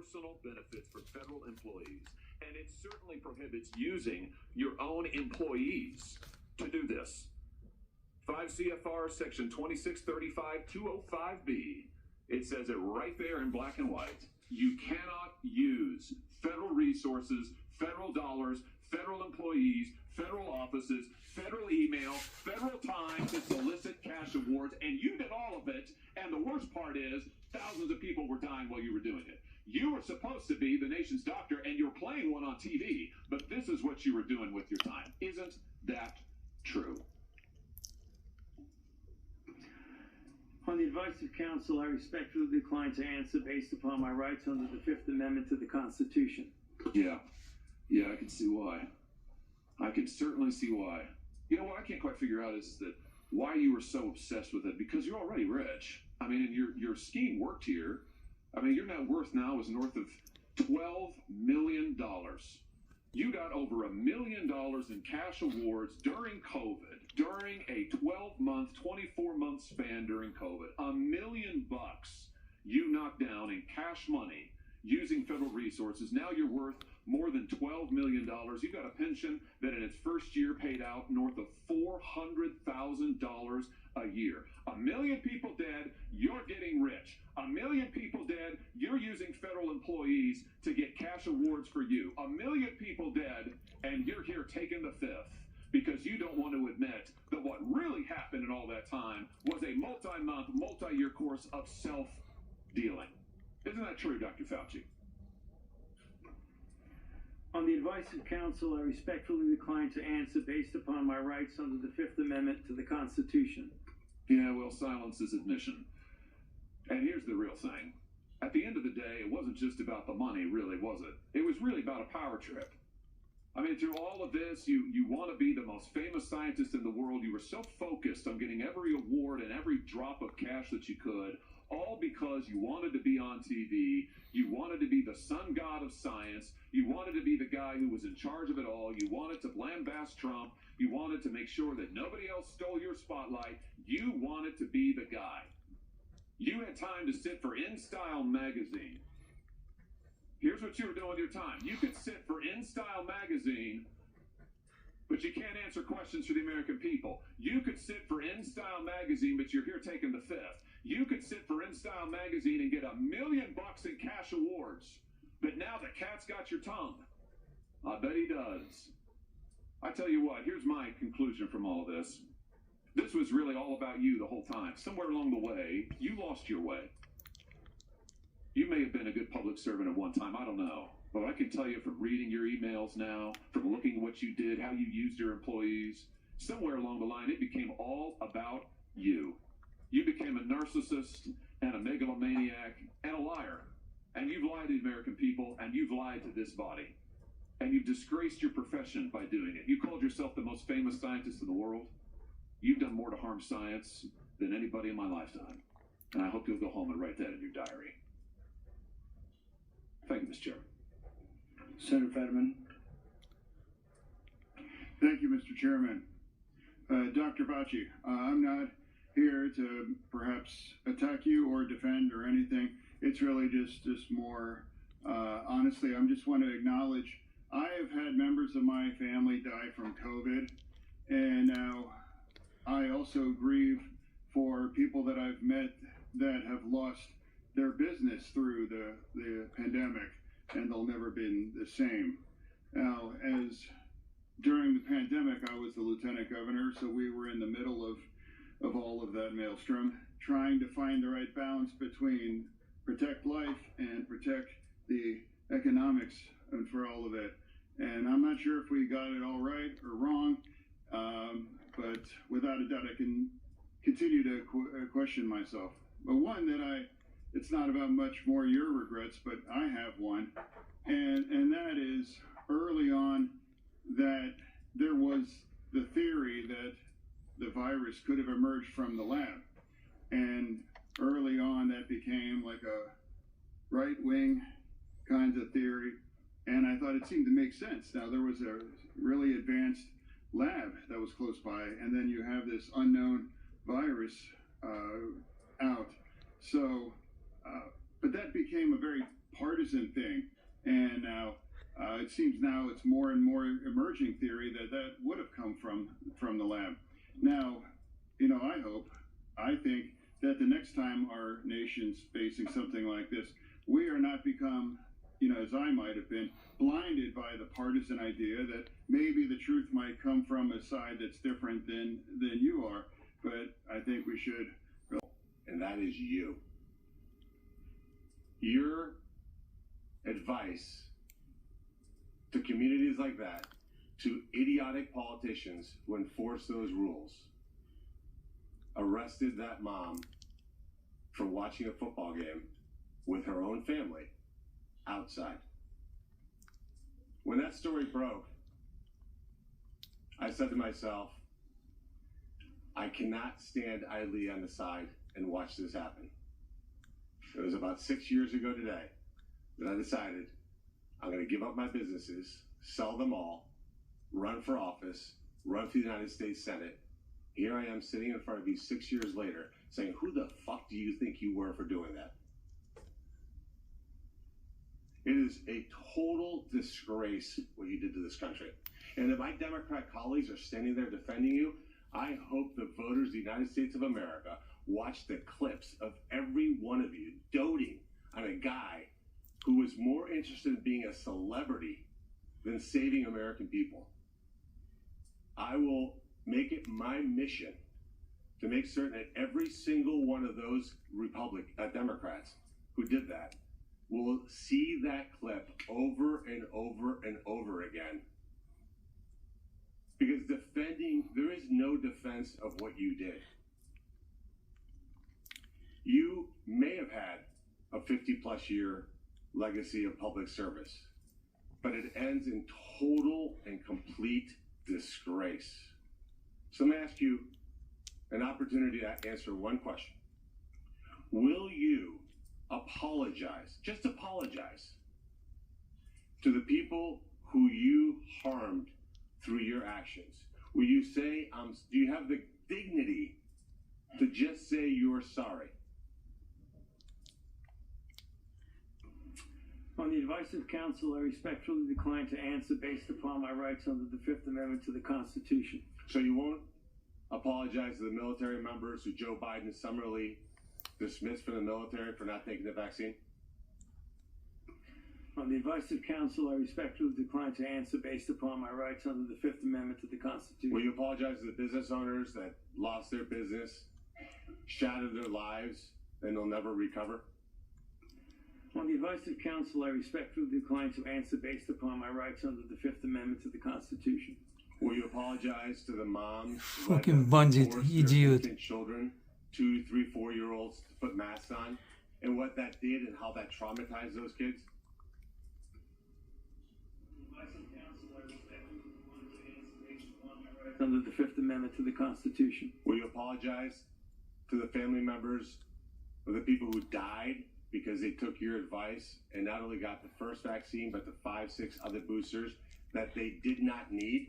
personal benefits for federal employees, and it certainly prohibits using your own employees to do this. 5 CFR section 2635-205B. It says it right there in black and white. You cannot use federal resources, federal dollars, federal employees, federal offices, federal email, federal time to solicit cash awards, and you did all of it. And the worst part is thousands of people were dying while you were doing it. You were supposed to be the nation's doctor, and you're playing one on TV, but this is what you were doing with your time. Isn't that true? On the advice of counsel, I respectfully decline to answer based upon my rights under the Fifth Amendment to the Constitution. Yeah, I can see why. I can certainly see why. You know what I can't quite figure out is that why you were so obsessed with it, because you're already rich. I mean, and your scheme worked here. I mean, your net worth now is north of $12 million. You got over $1 million in cash awards during COVID, during a 12-month, 24-month span during COVID. $1 million you knocked down in cash money using federal resources. Now you're worth more than $12 million. You got a pension that in its first year paid out north of $400,000 a year. 1 million people dead, you're getting rich. 1 million people dead, you're using federal employees to get cash awards for you. 1 million people dead, and you're here taking the fifth because you don't want to admit that what really happened in all that time was a multi-month, multi-year course of self-dealing. Isn't that true, Dr. Fauci? On the advice of counsel, I respectfully decline to answer based upon my rights under the Fifth Amendment to the Constitution. Yeah, well, silence is admission. And here's the real thing. At the end of the day, it wasn't just about the money, really, was it? It was really about a power trip. I mean, through all of this, you want to be the most famous scientist in the world. You were so focused on getting every award and every drop of cash that you could, all because you wanted to be on TV. You wanted to be the sun god of science. You wanted to be the guy who was in charge of it all. You wanted to lambast Trump. You wanted to make sure that nobody else stole your spotlight. You wanted to be the guy. You had time to sit for InStyle magazine. Here's what you were doing with your time. You could sit for InStyle magazine, but you can't answer questions for the American people. You could sit for InStyle magazine, but you're here taking the fifth. You could sit for InStyle magazine and get $1 million in cash awards. But now the cat's got your tongue. I bet he does. I tell you what, here's my conclusion from all of this. This was really all about you the whole time. Somewhere along the way, you lost your way. You may have been a good public servant at one time, I don't know. But I can tell you from reading your emails now, from looking at what you did, how you used your employees, somewhere along the line, it became all about you. You became a narcissist and a megalomaniac and a liar. And you've lied to the American people, and you've lied to this body. And you've disgraced your profession by doing it. You called yourself the most famous scientist in the world. You've done more to harm science than anybody in my lifetime. And I hope you'll go home and write that in your diary. Thank you, Mr. Chairman. Senator Fetterman. Thank you, Mr. Chairman. Dr. Fauci, I'm not here to perhaps attack you or defend or anything. It's really just more, honestly, I just want to acknowledge I have had members of my family die from COVID, and now I also grieve for people that I've met that have lost their business through the pandemic, and they'll never been the same. Now, as during the pandemic, I was the lieutenant governor, so we were in the middle of all of that maelstrom, trying to find the right balance between protect life and protect the economics and for all of it. And I'm not sure if we got it all right or wrong, but without a doubt, I can continue to question myself. But one that it's not about much more your regrets, but I have one, and that is early on that there was the theory that the virus could have emerged from the lab, and early on that became like a right-wing kinds of theory, and I thought it seemed to make sense. Now there was a really advanced lab that was close by, and then you have this unknown virus out. So, but that became a very partisan thing. And now it seems now it's more and more emerging theory that would have come from the lab. Now, I think that the next time our nation's facing something like this, we are not become, as I might have been, blinded by the partisan idea that maybe the truth might come from a side that's different than you are. But I think we should. And that is you. Your advice to communities like that, to idiotic politicians who enforce those rules, arrested that mom for watching a football game with her own family outside. When that story broke, I said to myself, I cannot stand idly on the side and watch this happen. It was about 6 years ago today that I decided I'm going to give up my businesses, sell them all, run for office, run for the United States Senate. Here I am sitting in front of you 6 years later saying, who the fuck do you think you were for doing that? It is a total disgrace what you did to this country. And if my Democrat colleagues are standing there defending you, I hope the voters of the United States of America watch the clips of every one of you doting on a guy who was more interested in being a celebrity than saving American people. I will make it my mission to make certain that every single one of those Democrats who did that will see that clip over and over and over again. Because there is no defense of what you did. You may have had a 50-plus year legacy of public service, but it ends in total and complete disgrace. So let me ask you an opportunity to answer one question. Will you apologize, just apologize, to the people who you harmed through your actions? Will you say, do you have the dignity to just say you're sorry? On the advice of counsel, I respectfully decline to answer based upon my rights under the Fifth Amendment to the Constitution. So you won't apologize to the military members who Joe Biden summarily dismissed from the military for not taking the vaccine? On the advice of counsel, I respectfully decline to answer based upon my rights under the Fifth Amendment to the Constitution. Will you apologize to the business owners that lost their business, shattered their lives, and they'll never recover? On the advice of counsel, I respectfully decline to answer based upon my rights under the Fifth Amendment to the Constitution. Will you apologize to the moms Fucking bandit, idiot. Children, 2, 3, 4-year-olds, to put masks on, and what that did and how that traumatized those kids? Under the Fifth Amendment to the Constitution. Will you apologize to the family members of the people who died because they took your advice and not only got the first vaccine, but the 5, 6 other boosters that they did not need?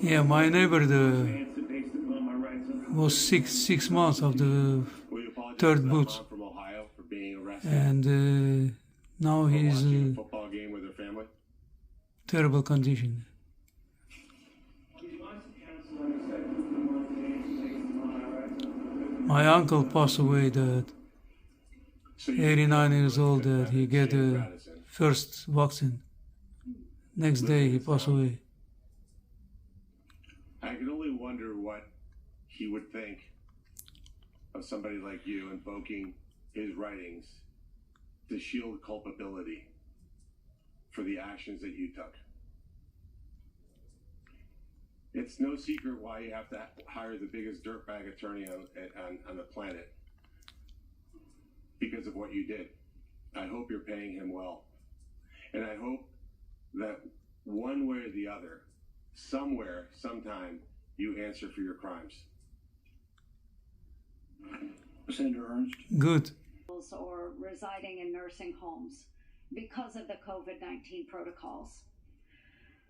Yeah, my neighbor was six months of the third boot, From Ohio for being arrested and now he's watching a football game with her family? terrible condition. My uncle passed away that 89 years old that he get the first vaccine. Next day he passed away. I can only wonder what he would think of somebody like you invoking his writings to shield culpability for the actions that you took. It's no secret why you have to hire the biggest dirtbag attorney on the planet, because of what you did. I hope you're paying him well. And I hope that one way or the other, somewhere, sometime, you answer for your crimes. Senator Ernst? Good. Or residing in nursing homes because of the COVID-19 protocols.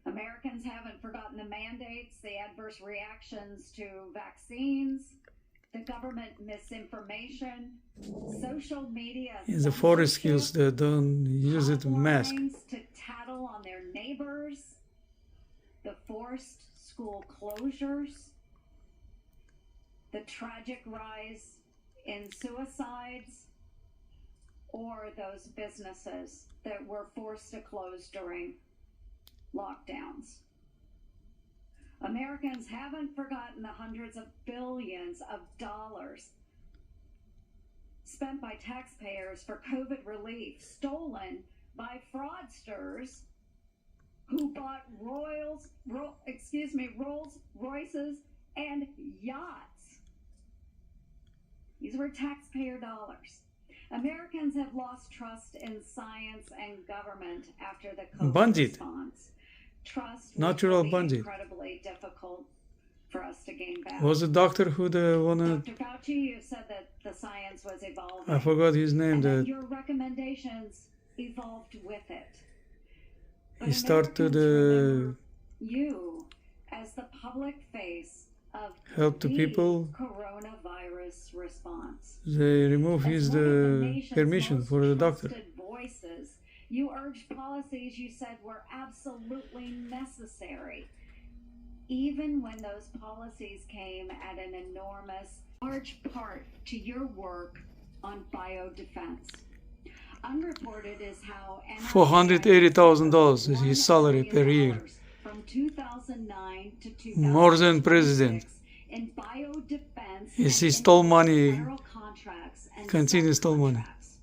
Americans haven't forgotten the mandates, the adverse reactions to vaccines, the government misinformation, social media In the forest skills, they don't use it mask. to tattle on their neighbors, the forced school closures, the tragic rise in suicides, or those businesses that were forced to close during lockdowns. Americans haven't forgotten the hundreds of billions of dollars spent by taxpayers for COVID relief, stolen by fraudsters who bought Rolls Royces and yachts. These were taxpayer dollars. Americans have lost trust in science and government after the COVID response. Trust Natural was bandit. incredibly difficult for us to gain back. Was the doctor who the one? Dr. Fauci, you said that the science was evolving. I forgot his name. And that That your recommendations evolved with it. But he started Americans remember you as the public face of help the people. coronavirus response. They remove As his one of the the nation's permission most for the doctor. trusted voices, you urged policies you said were absolutely necessary, even when those policies came at an enormous, large part to your work on biodefense. Unreported is how $480,000 is his salary per year. From 2009 to 2006 More than president. in biodefense. He stole money. federal contracts and Continue stole money. subcontracts.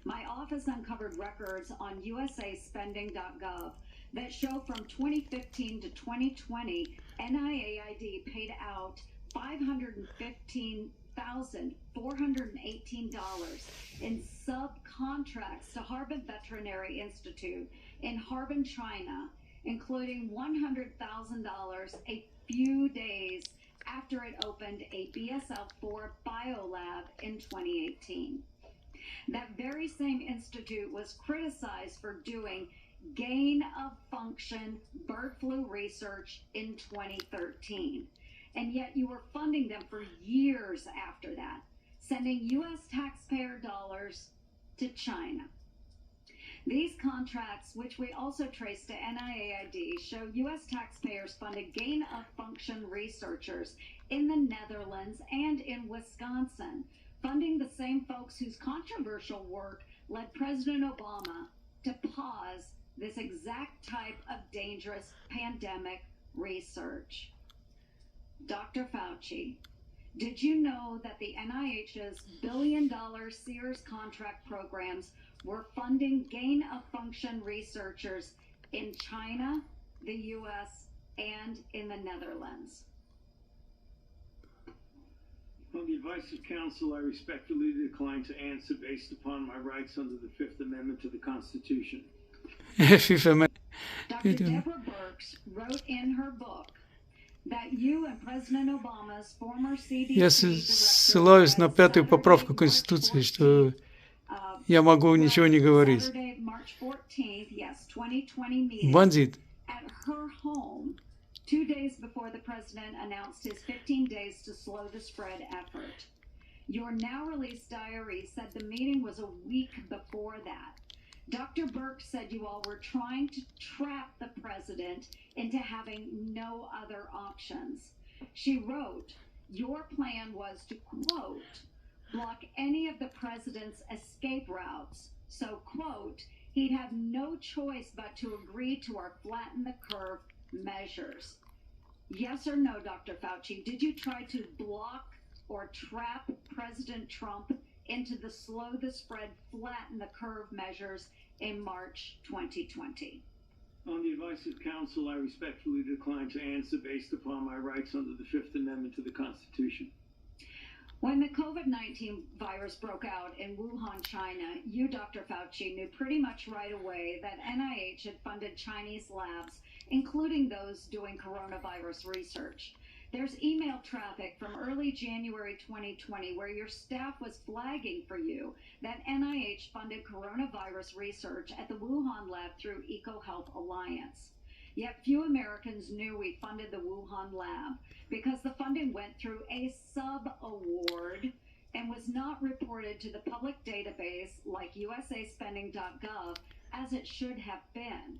My office uncovered records on usaspending.gov that show from 2015 to 2020, NIAID paid out $515,418 in subcontracts to Harbin Veterinary Institute in Harbin, China, including $100,000 a few days after it opened a BSL-4 biolab in 2018. That very same institute was criticized for doing gain-of-function bird flu research in 2013. And yet you were funding them for years after that, sending U.S. taxpayer dollars to China. These contracts, which we also trace to NIAID, show U.S. taxpayers funded gain-of-function researchers in the Netherlands and in Wisconsin, funding the same folks whose controversial work led President Obama to pause this exact type of dangerous pandemic research. Dr. Fauci, did you know that the NIH's billion-dollar Sears contract programs were funding gain-of-function researchers in China, the U.S., and in the Netherlands? On the advice of counsel, I respectfully decline to answer based upon my rights under the Fifth Amendment to the Constitution. Dr. Deborah Birx wrote in her book that you and President Obama's former CDC Я ссылаюсь на 5-ю поправку Конституции, что я могу ничего не говорить. Бандит. At her home, 2 days before the president announced his 15 days to slow the spread effort. Your now released diary said the meeting was a week before that. Dr. Birx said you all were trying to trap the president into having no other options. She wrote, your plan was to, quote, block any of the president's escape routes. So, quote, he'd have no choice but to agree to our flatten the curve measures. Yes or no, Dr. Fauci, did you try to block or trap President Trump into the slow the spread, flatten the curve measures in March 2020? On the advice of counsel, I respectfully decline to answer based upon my rights under the Fifth Amendment to the Constitution. When the COVID-19 virus broke out in Wuhan, China, you, Dr. Fauci, knew pretty much right away that NIH had funded Chinese labs, including those doing coronavirus research. There's email traffic from early January 2020 where your staff was flagging for you that NIH funded coronavirus research at the Wuhan lab through EcoHealth Alliance. Yet few Americans knew we funded the Wuhan lab because the funding went through a sub-award and was not reported to the public database like usaspending.gov as it should have been.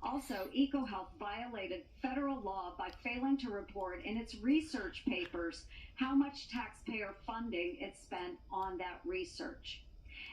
Also, EcoHealth violated federal law by failing to report in its research papers how much taxpayer funding it spent on that research.